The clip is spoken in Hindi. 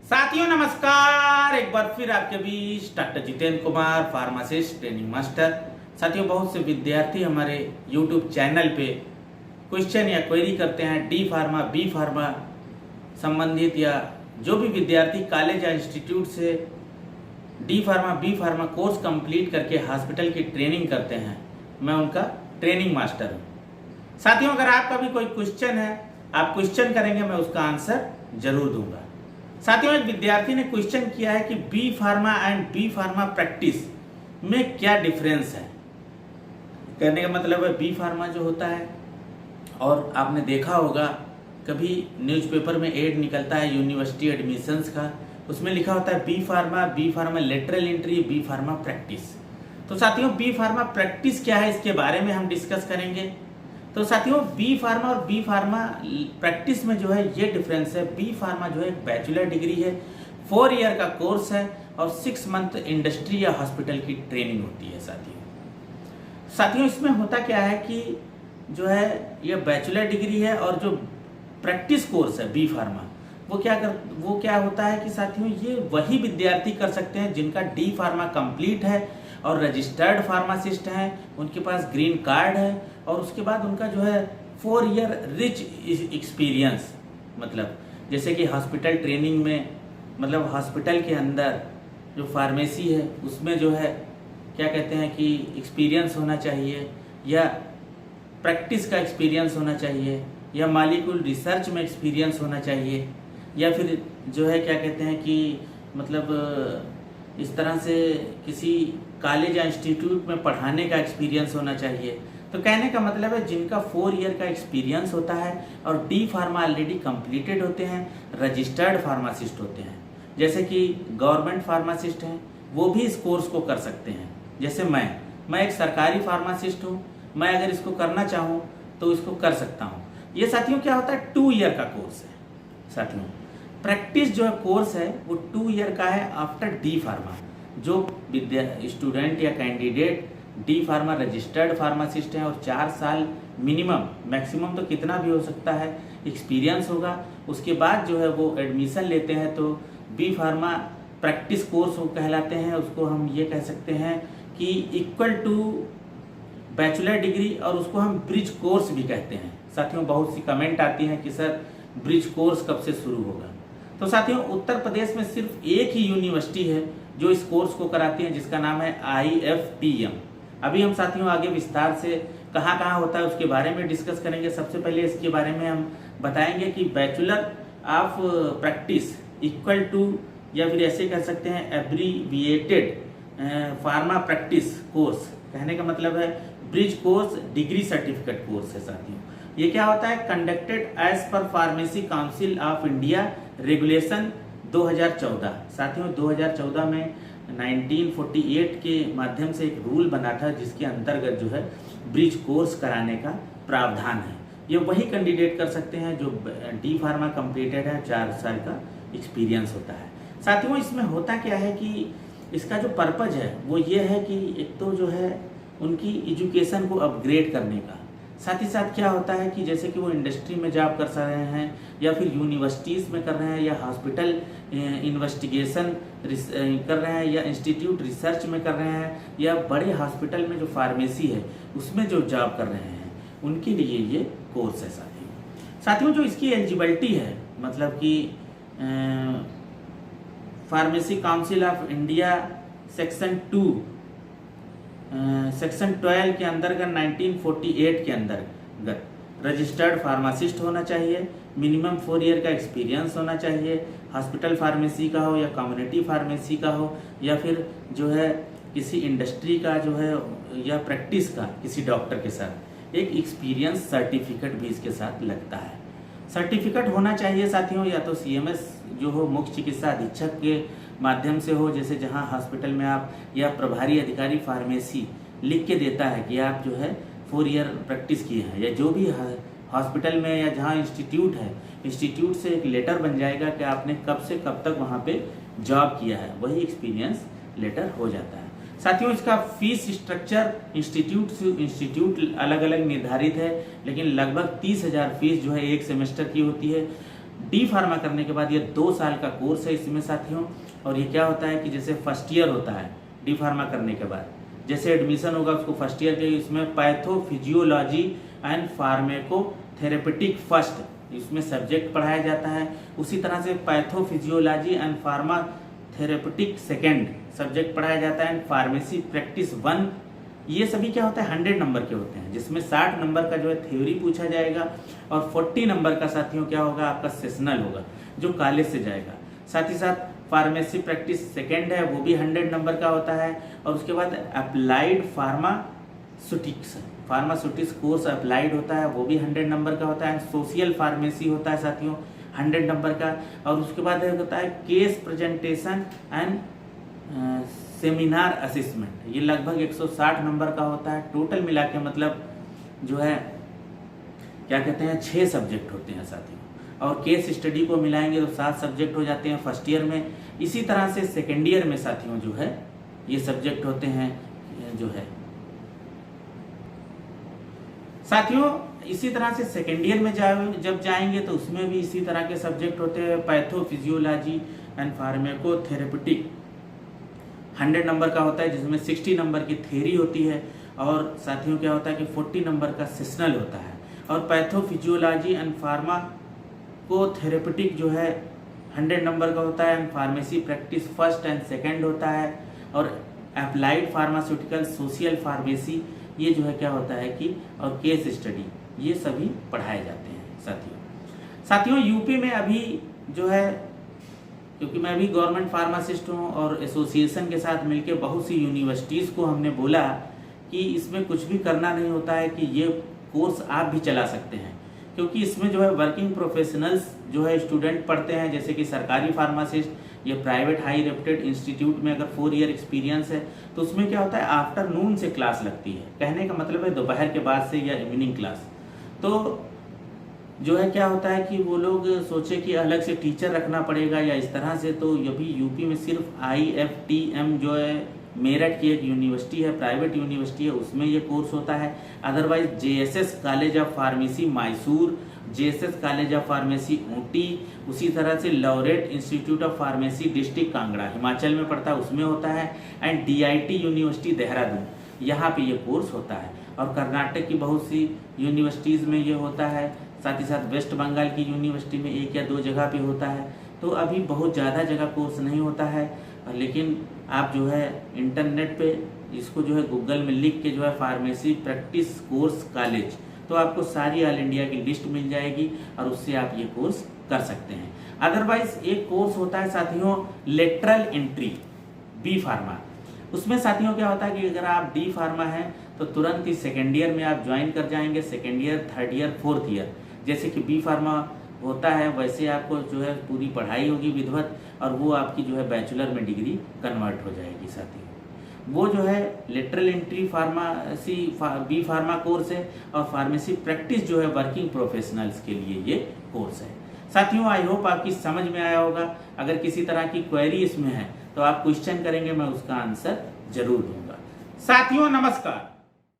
साथियों नमस्कार, एक बार फिर आपके बीच doctor Jitendra Kumar, pharmacist training master. साथियों, बहुत से विद्यार्थी हमारे यूट्यूब चैनल पे क्वेश्चन या क्वेरी करते हैं डी फार्मा बी फार्मा संबंधित, या जो भी विद्यार्थी कॉलेज या इंस्टीट्यूट से D pharma B pharma course complete करके हॉस्पिटल की ट्रेनिंग करते हैं, मैं उनका ट्रेनिंग मास्टर हूँ। साथियों, अगर आपका भी कोई क्वेश्चन है, आप क्वेश्चन करेंगे, मैं उसका आंसर जरूर दूंगा। साथियों, एक विद्यार्थी ने क्वेश्चन किया है कि B pharma and B pharma practice में क्या डिफरेंस है। कहने का मतलब है बी फार्मा जो होता है, और आपने देखा होगा कभी न्यूज़पेपर में एड निकलता है यूनिवर्सिटी एडमिशन्स का, उसमें लिखा होता है B pharma lateral entry, B pharma practice. तो साथियों, बी फार्मा प्रैक्टिस क्या है, इसके बारे में हम डिस्कस करेंगे। तो साथियों, बी फार्मा और बी फार्मा प्रैक्टिस में जो है ये डिफरेंस है। बी फार्मा जो है एक बैचलर डिग्री है, 4 ईयर का कोर्स है, और 6 मंथ इंडस्ट्री या हॉस्पिटल की ट्रेनिंग होती है। साथियों इसमें होता क्या है कि जो है ये बैचलर डिग्री है, और जो प्रैक्टिस कोर्स है बी फार्मा, वो क्या होता है कि साथियों ये वही विद्यार्थी कर सकते हैं जिनका डी फार्मा कंप्लीट है और रजिस्टर्ड फार्मासिस्ट हैं, उनके पास ग्रीन कार्ड है, और उसके बाद उनका जो है 4 ईयर रिच एक्सपीरियंस, मतलब जैसे कि हॉस्पिटल ट्रेनिंग में, मतलब हॉस्पिटल के अंदर जो फार्मेसी है उसमें जो है क्या कहते हैं कि एक्सपीरियंस होना चाहिए, या प्रैक्टिस का एक्सपीरियंस होना चाहिए, या मॉलिक्यूल रिसर्च में एक्सपीरियंस होना चाहिए, या फिर जो है क्या कहते हैं कि मतलब इस तरह से किसी कॉलेज या इंस्टीट्यूट में पढ़ाने का एक्सपीरियंस होना चाहिए। तो कहने का मतलब है जिनका 4 ईयर का एक्सपीरियंस होता है और डी फार्मा ऑलरेडी कंप्लीटेड होते हैं, रजिस्टर्ड फार्मासिस्ट होते हैं। जैसे कि गवर्नमेंट फार्मासिस्ट हैं, वो भी इस कोर्स को कर सकते हैं। जैसे मैं एक सरकारी फार्मासिस्ट हूँ, मैं अगर इसको करना चाहूँ तो इसको कर सकता हूँ। ये साथियों क्या होता है, 2 ईयर का कोर्स है। साथियों, प्रैक्टिस जो कोर्स है वो 2 ईयर का है आफ्टर डी फार्मा। जो स्टूडेंट या candidate D pharma registered pharmacist हैं और 4 साल मिनिमम, मैक्सिमम तो कितना भी हो सकता है, एक्सपीरियंस होगा, उसके बाद जो है वो एडमिशन लेते हैं, तो बी फार्मा प्रैक्टिस कोर्स वो कहलाते हैं। उसको हम ये कह सकते हैं कि इक्वल टू बैचलर डिग्री, और उसको हम ब्रिज कोर्स भी कहते हैं। साथियों, बहुत सी कमेंट आती हैं कि सर ब्रिज कोर्स कब से शुरू होगा। तो साथियों, उत्तर प्रदेश में सिर्फ एक ही यूनिवर्सिटी है जो इस कोर्स को कराती है, जिसका नाम है IFTM। अभी हम साथियों आगे विस्तार से कहाँ कहाँ होता है उसके बारे में डिस्कस करेंगे। सबसे पहले इसके बारे में हम बताएंगे कि bachelor of practice equal to, या फिर ऐसे कह सकते हैं एब्रीविएटेड फार्मा प्रैक्टिस कोर्स। कहने का मतलब है bridge course degree certificate course है। साथियों, ये क्या होता है, conducted as per pharmacy council of India regulation 2014। साथियों, 2014 में 1948 के माध्यम से एक रूल बना था, जिसके अंतर्गत जो है ब्रिज कोर्स कराने का प्रावधान है। ये वही कैंडिडेट कर सकते हैं जो डी फार्मा कंप्लीटेड है, 4 साल का एक्सपीरियंस होता है। साथियों, इसमें होता क्या है कि इसका जो पर्पज है वो ये है कि एक तो जो है उनकी एजुकेशन को अपग्रेड करने का, साथ ही साथ क्या होता है कि जैसे कि वो इंडस्ट्री में जॉब कर रहे हैं, या फिर यूनिवर्सिटीज़ में कर रहे हैं, या हॉस्पिटल इन्वेस्टिगेशन कर रहे हैं, या इंस्टीट्यूट रिसर्च में कर रहे हैं, या बड़े हॉस्पिटल में जो फार्मेसी है उसमें जो जॉब कर रहे हैं, उनके लिए ये कोर्स है। साथियों, जो इसकी एलिजिबिलिटी है, मतलब कि pharmacy council of India section 12 के अंतर्गत 1948 के अंतर्गत रजिस्टर्ड फार्मासिस्ट होना चाहिए, मिनिमम 4 ईयर का एक्सपीरियंस होना चाहिए, हॉस्पिटल फार्मेसी का हो या कम्युनिटी फार्मेसी का हो, या फिर जो है किसी इंडस्ट्री का जो है, या प्रैक्टिस का किसी डॉक्टर के साथ एक एक्सपीरियंस सर्टिफिकेट भी इसके साथ लगता है। सर्टिफिकेट होना चाहिए साथियों, या तो CMS जो हो, मुख्य चिकित्सा अधीक्षक के माध्यम से हो, जैसे जहां हॉस्पिटल में आप, या प्रभारी अधिकारी फार्मेसी लिख के देता है कि आप जो है 4 ईयर प्रैक्टिस किए हैं, या जो भी हॉस्पिटल में या जहां इंस्टीट्यूट है, इंस्टीट्यूट से एक लेटर बन जाएगा कि आपने कब से कब तक वहां पे जॉब किया है, वही एक्सपीरियंस लेटर हो जाता है। साथियों, इसका फीस स्ट्रक्चर इंस्टीट्यूट से इंस्टीट्यूट अलग अलग निर्धारित है, लेकिन लगभग 30,000 फीस जो है एक सेमेस्टर की होती है। डी फार्मा करने के बाद ये 2 साल का कोर्स है इसमें साथियों। और ये क्या होता है कि जैसे फर्स्ट ईयर होता है डी फार्मा करने के बाद, जैसे एडमिशन होगा उसको फर्स्ट ईयर के, इसमें पैथोफिजियोलॉजी एंड फार्मेकोथेरेपेटिक फर्स्ट इसमें सब्जेक्ट पढ़ाया जाता है। उसी तरह से पैथोफिजियोलॉजी एंड फार्माथेरेपेटिक सेकेंड सब्जेक्ट पढ़ाया जाता है। एंड फार्मेसी प्रैक्टिस 1, ये सभी क्या होता है 100 नंबर के होते हैं, जिसमें 60 नंबर का जो है थ्योरी पूछा जाएगा और 40 नंबर का साथियों क्या होगा आपका सेशनल होगा जो कॉलेज से जाएगा। साथ ही साथ फार्मेसी प्रैक्टिस सेकेंड है वो भी 100 नंबर का होता है। और उसके बाद अप्लाइड फार्मास्यूटिक्स कोर्स अप्लाइड होता है वो भी 100 नंबर का होता है। सोशल फार्मेसी होता है साथियों 100 नंबर का। और उसके बाद होता है case presentation and seminar assessment, ये लगभग 160 नंबर का होता है। टोटल मिला के मतलब जो है क्या कहते हैं 6 सब्जेक्ट होते हैं साथियों। और केस स्टडी को मिलाएंगे तो 7 सब्जेक्ट हो जाते हैं फर्स्ट ईयर में। इसी तरह से सेकेंड ईयर में साथियों जो है ये सब्जेक्ट होते हैं जो है साथियों। इसी तरह से सेकेंड ईयर में जब जाएंगे तो उसमें भी इसी तरह के सब्जेक्ट होते हैं। पैथोफिजियोलॉजी एंड फार्मेकोथेरेपेटिक 100 नंबर का होता है, जिसमें 60 नंबर की थ्योरी होती है। और साथियों क्या होता है कि 40 नंबर का सेशनल होता है। और पैथोफिजियोलॉजी एंड फार्माकोथेरेपेटिक जो है 100 नंबर का होता है। And pharmacy practice first and second होता है। और अप्लाइड फार्मास्यूटिकल सोशल फार्मेसी ये जो है क्या होता है कि और केस स्टडी ये सभी पढ़ाए जाते हैं साथियों। यूपी में अभी जो है, क्योंकि मैं भी गवर्नमेंट फार्मासिस्ट हूँ और एसोसिएशन के साथ मिलकर बहुत सी यूनिवर्सिटीज़ को हमने बोला कि इसमें कुछ भी करना नहीं होता है, कि ये कोर्स आप भी चला सकते हैं। क्योंकि इसमें जो है वर्किंग प्रोफेशनल्स जो है स्टूडेंट पढ़ते हैं, जैसे कि सरकारी फार्मासिस्ट या प्राइवेट हाई रेप्यूटेड इंस्टीट्यूट में अगर 4 ईयर एक्सपीरियंस है तो उसमें क्या होता है आफ्टरनून से क्लास लगती है। कहने का मतलब है दोपहर के बाद से या इवनिंग क्लास। तो जो है क्या होता है कि वो लोग सोचे कि अलग से टीचर रखना पड़ेगा या इस तरह से, तो ये भी यूपी में सिर्फ IFTM जो है मेरठ की एक यूनिवर्सिटी है, प्राइवेट यूनिवर्सिटी है, उसमें ये कोर्स होता है। Otherwise JSS college of pharmacy Mysore, JSS college of pharmacy Ooty, उसी तरह से laureate institute of pharmacy district Kangra Himachal में पड़ता है उसमें होता है। एंड DIT यूनिवर्सिटी देहरादून यहाँ पे ये कोर्स होता है। और कर्नाटक की बहुत सी यूनिवर्सिटीज़ में ये होता है। साथ ही साथ वेस्ट बंगाल की यूनिवर्सिटी में 1 या 2 जगह पे होता है। तो अभी बहुत ज़्यादा जगह कोर्स नहीं होता है, लेकिन आप जो है इंटरनेट पे इसको जो है गूगल में लिख के जो है फार्मेसी प्रैक्टिस कोर्स कॉलेज, तो आपको सारी ऑल इंडिया की लिस्ट मिल जाएगी और उससे आप ये कोर्स कर सकते हैं। अदरवाइज एक कोर्स होता है साथियों लेटरल एंट्री बी फार्मा। उसमें साथियों क्या होता है कि अगर आप डी फार्मा हैं तो तुरंत ही सेकेंड ईयर में आप ज्वाइन कर जाएंगे, second year, third year, fourth year. जैसे कि बी फार्मा होता है वैसे आपको जो है पूरी पढ़ाई होगी विधिवत और वो आपकी जो है बैचलर में डिग्री कन्वर्ट हो जाएगी साथियों। वो जो है lateral entry pharmacy B pharma course है। और फार्मेसी प्रैक्टिस जो है वर्किंग प्रोफेशनल्स के लिए ये कोर्स है साथियों। आई होप आपकी समझ में आया होगा। अगर किसी तरह की क्वेरी इसमें है तो आप क्वेश्चन करेंगे, मैं उसका आंसर जरूर दूंगा। साथियों नमस्कार।